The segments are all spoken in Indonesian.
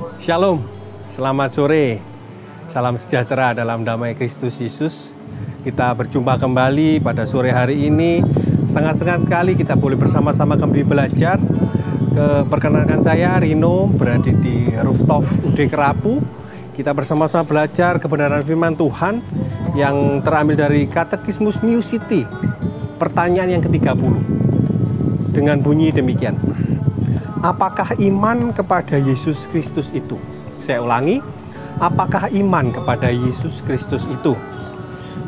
Shalom, selamat sore, salam sejahtera dalam damai Kristus Yesus. Kita berjumpa kembali pada sore hari ini. Sangat-sangat kali kita boleh bersama-sama kembali belajar. Perkenalkan saya Rino, berada di rooftop UD Kerapu. Kita bersama-sama belajar kebenaran firman Tuhan yang terambil dari Katekismus New City, pertanyaan yang ke-30, dengan bunyi demikian. Apakah iman kepada Yesus Kristus itu? Saya ulangi, apakah iman kepada Yesus Kristus itu?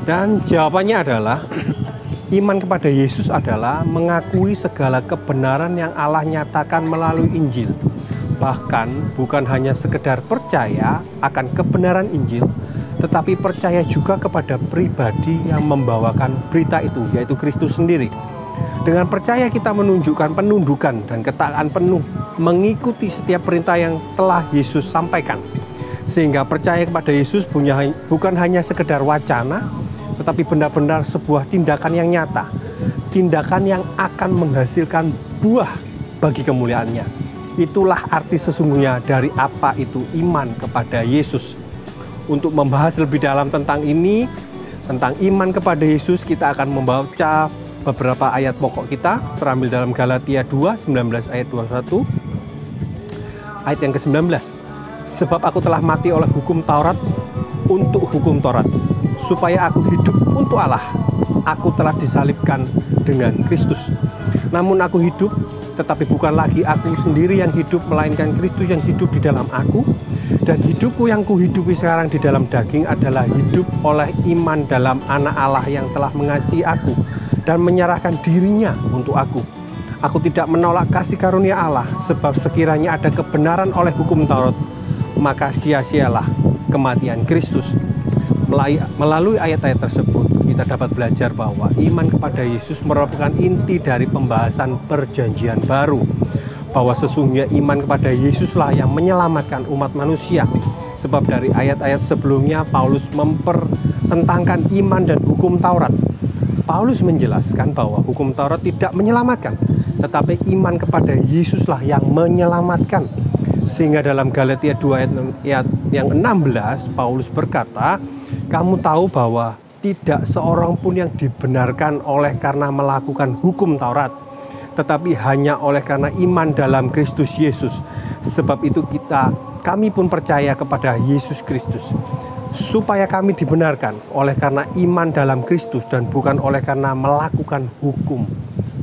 Dan jawabannya adalah, iman kepada Yesus adalah mengakui segala kebenaran yang Allah nyatakan melalui Injil. Bahkan bukan hanya sekedar percaya akan kebenaran Injil, tetapi percaya juga kepada pribadi yang membawakan berita itu, yaitu Kristus sendiri. Dengan percaya kita menunjukkan penundukan dan ketaatan penuh mengikuti setiap perintah yang telah Yesus sampaikan. Sehingga percaya kepada Yesus bukan hanya sekedar wacana, tetapi benar-benar sebuah tindakan yang nyata. Tindakan yang akan menghasilkan buah bagi kemuliaannya. Itulah arti sesungguhnya dari apa itu iman kepada Yesus. Untuk membahas lebih dalam tentang ini, tentang iman kepada Yesus, kita akan membaca beberapa ayat pokok kita terambil dalam Galatia 2, 19 ayat 21. Ayat yang ke-19. Sebab aku telah mati oleh hukum Taurat untuk hukum Taurat, supaya aku hidup untuk Allah. Aku telah disalibkan dengan Kristus. Namun aku hidup, tetapi bukan lagi aku sendiri yang hidup, melainkan Kristus yang hidup di dalam aku. Dan hidupku yang kuhidupi sekarang di dalam daging adalah hidup oleh iman dalam Anak Allah yang telah mengasihi aku dan menyerahkan dirinya untuk aku. Aku tidak menolak kasih karunia Allah, sebab sekiranya ada kebenaran oleh hukum Taurat, maka sia-sialah kematian Kristus. Melalui ayat-ayat tersebut, kita dapat belajar bahwa iman kepada Yesus merupakan inti dari pembahasan perjanjian baru. Bahwa sesungguhnya iman kepada Yesuslah yang menyelamatkan umat manusia. Sebab dari ayat-ayat sebelumnya, Paulus mempertentangkan iman dan hukum Taurat. Paulus menjelaskan bahwa hukum Taurat tidak menyelamatkan, tetapi iman kepada Yesuslah yang menyelamatkan. Sehingga dalam Galatia 2 ayat yang 16, Paulus berkata, kamu tahu bahwa tidak seorang pun yang dibenarkan oleh karena melakukan hukum Taurat, tetapi hanya oleh karena iman dalam Kristus Yesus. Sebab itu kami pun percaya kepada Yesus Kristus, supaya kami dibenarkan oleh karena iman dalam Kristus dan bukan oleh karena melakukan hukum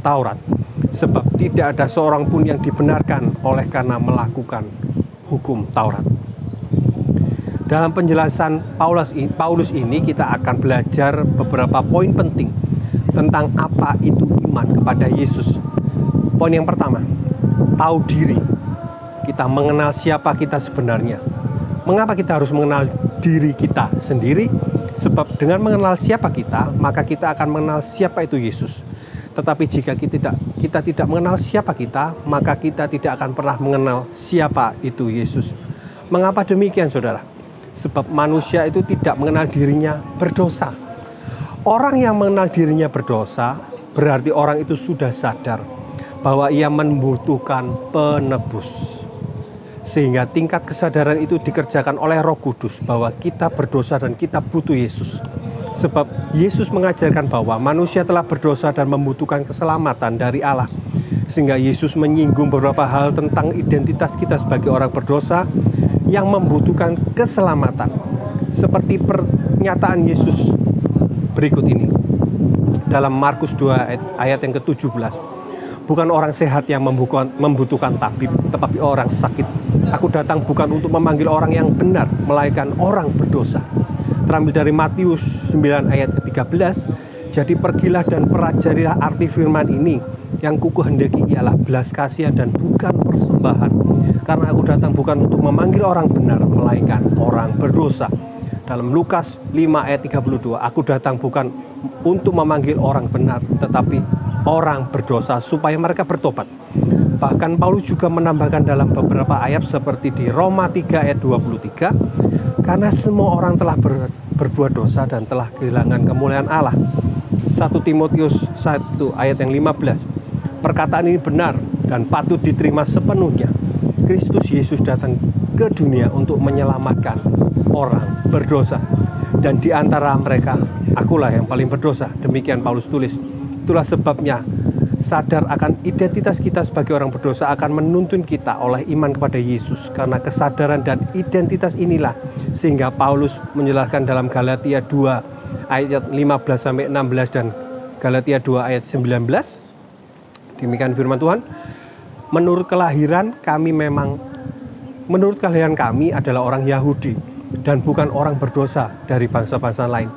Taurat. Sebab tidak ada seorang pun yang dibenarkan oleh karena melakukan hukum Taurat. Dalam penjelasan Paulus ini kita akan belajar beberapa poin penting tentang apa itu iman kepada Yesus. Poin yang pertama, tahu diri. Kita mengenal siapa kita sebenarnya. Mengapa kita harus mengenal diri kita sendiri? Sebab dengan mengenal siapa kita, maka kita akan mengenal siapa itu Yesus. Tetapi jika kita tidak mengenal siapa kita, maka kita tidak akan pernah mengenal siapa itu Yesus. Mengapa demikian, saudara? Sebab manusia itu tidak mengenal dirinya berdosa. Orang yang mengenal dirinya berdosa, berarti orang itu sudah sadar bahwa ia membutuhkan penebus. Sehingga tingkat kesadaran itu dikerjakan oleh Roh Kudus bahwa kita berdosa dan kita butuh Yesus. Sebab Yesus mengajarkan bahwa manusia telah berdosa dan membutuhkan keselamatan dari Allah. Sehingga Yesus menyinggung beberapa hal tentang identitas kita sebagai orang berdosa yang membutuhkan keselamatan. Seperti pernyataan Yesus berikut ini. Dalam Markus 2 ayat yang ke-17. Bukan orang sehat yang membutuhkan tabib, tetapi orang sakit. Aku datang bukan untuk memanggil orang yang benar, melainkan orang berdosa. Terambil dari Matius 9 ayat ke-13. Jadi pergilah dan pelajarilah arti firman ini. Yang kukehendaki ialah belas kasihan dan bukan persembahan. Karena aku datang bukan untuk memanggil orang benar, melainkan orang berdosa. Dalam Lukas 5 ayat 32, aku datang bukan untuk memanggil orang benar, tetapi orang berdosa supaya mereka bertobat. Bahkan Paulus juga menambahkan dalam beberapa ayat seperti di Roma 3 ayat 23, karena semua orang telah berbuat dosa dan telah kehilangan kemuliaan Allah. 1 Timotius 1 ayat yang 15, perkataan ini benar dan patut diterima sepenuhnya. Kristus Yesus datang ke dunia untuk menyelamatkan orang berdosa. Dan di antara mereka, akulah yang paling berdosa. Demikian Paulus tulis. Itulah sebabnya sadar akan identitas kita sebagai orang berdosa akan menuntun kita oleh iman kepada Yesus. Karena kesadaran dan identitas inilah sehingga Paulus menjelaskan dalam Galatia 2 ayat 15-16 dan Galatia 2 ayat 19. Demikian firman Tuhan. Menurut kelahiran kami adalah orang Yahudi dan bukan orang berdosa dari bangsa-bangsa lain.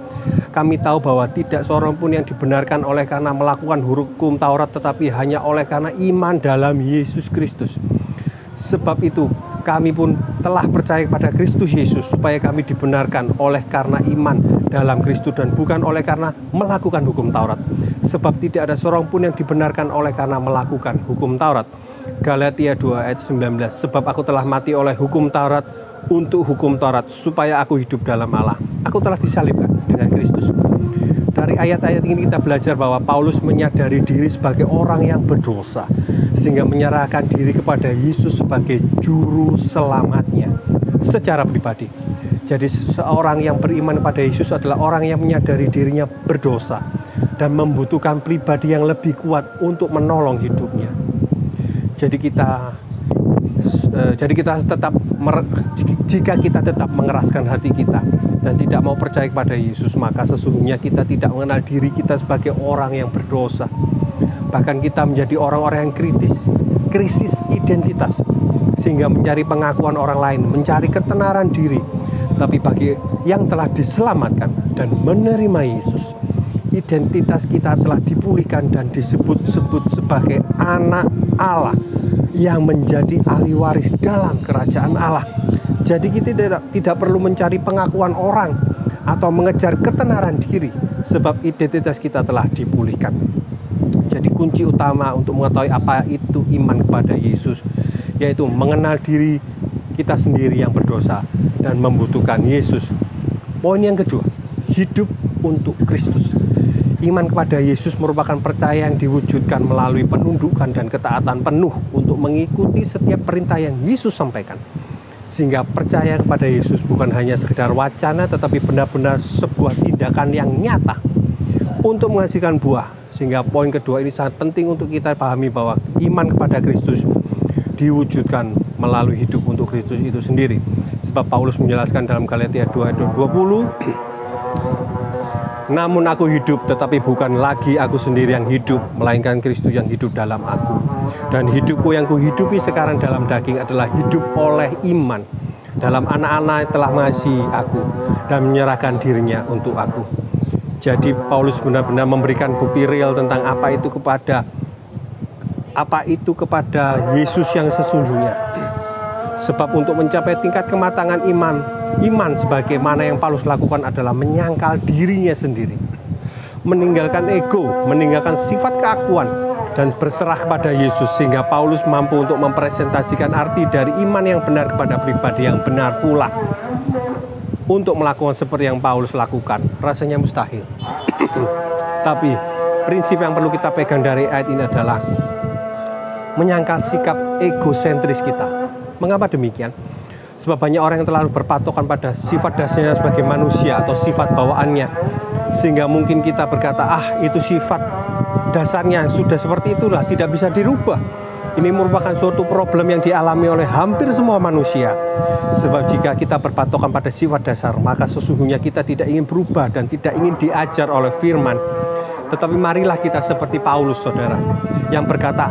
Kami tahu bahwa tidak seorang pun yang dibenarkan oleh karena melakukan hukum Taurat, tetapi hanya oleh karena iman dalam Yesus Kristus. Sebab itu kami pun telah percaya kepada Kristus Yesus supaya kami dibenarkan oleh karena iman dalam Kristus dan bukan oleh karena melakukan hukum Taurat. Sebab tidak ada seorang pun yang dibenarkan oleh karena melakukan hukum Taurat. Galatia 2 ayat 19. Sebab aku telah mati oleh hukum Taurat untuk hukum Taurat supaya aku hidup dalam Allah. Aku telah disalibkan dengan Kristus. Dari ayat-ayat ini kita belajar bahwa Paulus menyadari diri sebagai orang yang berdosa sehingga menyerahkan diri kepada Yesus sebagai juru selamatnya secara pribadi. Jadi seorang yang beriman pada Yesus adalah orang yang menyadari dirinya berdosa dan membutuhkan pribadi yang lebih kuat untuk menolong hidupnya. Jadi jika kita tetap mengeraskan hati kita dan tidak mau percaya kepada Yesus, maka sesungguhnya kita tidak mengenal diri kita sebagai orang yang berdosa. Bahkan kita menjadi orang-orang yang krisis identitas, sehingga mencari pengakuan orang lain, mencari ketenaran diri. Tapi bagi yang telah diselamatkan dan menerima Yesus, identitas kita telah dipulihkan dan disebut-sebut sebagai anak Allah yang menjadi ahli waris dalam kerajaan Allah. Jadi kita tidak perlu mencari pengakuan orang atau mengejar ketenaran diri, sebab identitas kita telah dipulihkan. Jadi kunci utama untuk mengetahui apa itu iman kepada Yesus, yaitu mengenal diri kita sendiri yang berdosa dan membutuhkan Yesus. Poin yang kedua, hidup untuk Kristus. Iman kepada Yesus merupakan percaya yang diwujudkan melalui penundukan dan ketaatan penuh untuk mengikuti setiap perintah yang Yesus sampaikan. Sehingga percaya kepada Yesus bukan hanya sekedar wacana, tetapi benar-benar sebuah tindakan yang nyata untuk menghasilkan buah. Sehingga poin kedua ini sangat penting untuk kita pahami bahwa iman kepada Kristus diwujudkan melalui hidup untuk Kristus itu sendiri. Sebab Paulus menjelaskan dalam Galatia 2 ayat 20, namun aku hidup, tetapi bukan lagi aku sendiri yang hidup, melainkan Kristus yang hidup dalam aku. Dan hidupku yang kuhidupi sekarang dalam daging adalah hidup oleh iman dalam anak-anak yang telah mengasihi aku dan menyerahkan dirinya untuk aku. Jadi Paulus benar-benar memberikan bukti real tentang apa itu kepada Yesus yang sesungguhnya. Sebab untuk mencapai tingkat kematangan iman sebagaimana yang Paulus lakukan adalah menyangkal dirinya sendiri, meninggalkan ego, meninggalkan sifat keakuan, dan berserah kepada Yesus. Sehingga Paulus mampu untuk mempresentasikan arti dari iman yang benar kepada pribadi yang benar pula. Untuk melakukan seperti yang Paulus lakukan rasanya mustahil. Tapi prinsip yang perlu kita pegang dari ayat ini adalah menyangkal sikap egosentris kita. Mengapa demikian? Sebab banyak orang yang terlalu berpatokan pada sifat dasarnya sebagai manusia atau sifat bawaannya, sehingga mungkin kita berkata, itu sifat dasarnya sudah seperti itulah, tidak bisa dirubah. Ini merupakan suatu problem yang dialami oleh hampir semua manusia. Sebab jika kita berpatokan pada sifat dasar, maka sesungguhnya kita tidak ingin berubah dan tidak ingin diajar oleh firman. Tetapi marilah kita seperti Paulus, saudara, yang berkata,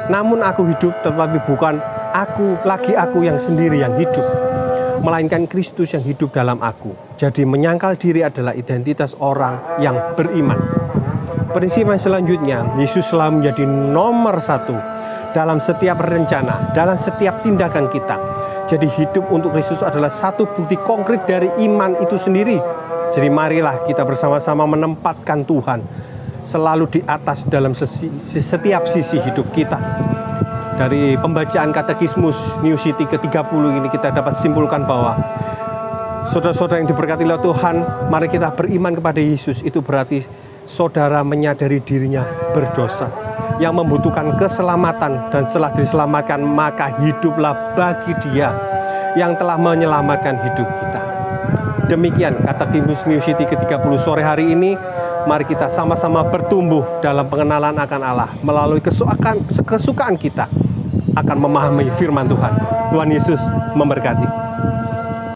namun aku hidup, tetapi bukan aku yang sendiri yang hidup, melainkan Kristus yang hidup dalam aku. Jadi menyangkal diri adalah identitas orang yang beriman. Prinsip yang selanjutnya, Yesus selalu menjadi nomor satu dalam setiap rencana, dalam setiap tindakan kita. Jadi hidup untuk Kristus adalah satu bukti konkret dari iman itu sendiri. Jadi marilah kita bersama-sama menempatkan Tuhan selalu di atas dalam setiap sisi hidup kita. Dari pembacaan Katekismus New City ke-30 ini kita dapat simpulkan bahwa saudara-saudara yang diberkati oleh Tuhan, mari kita beriman kepada Yesus. Itu berarti saudara menyadari dirinya berdosa, yang membutuhkan keselamatan, dan setelah diselamatkan maka hiduplah bagi dia yang telah menyelamatkan hidup kita. Demikian Katekismus New City ke-30 sore hari ini. Mari kita sama-sama bertumbuh dalam pengenalan akan Allah melalui kesukaan kita akan memahami firman Tuhan. Tuhan Yesus memberkati.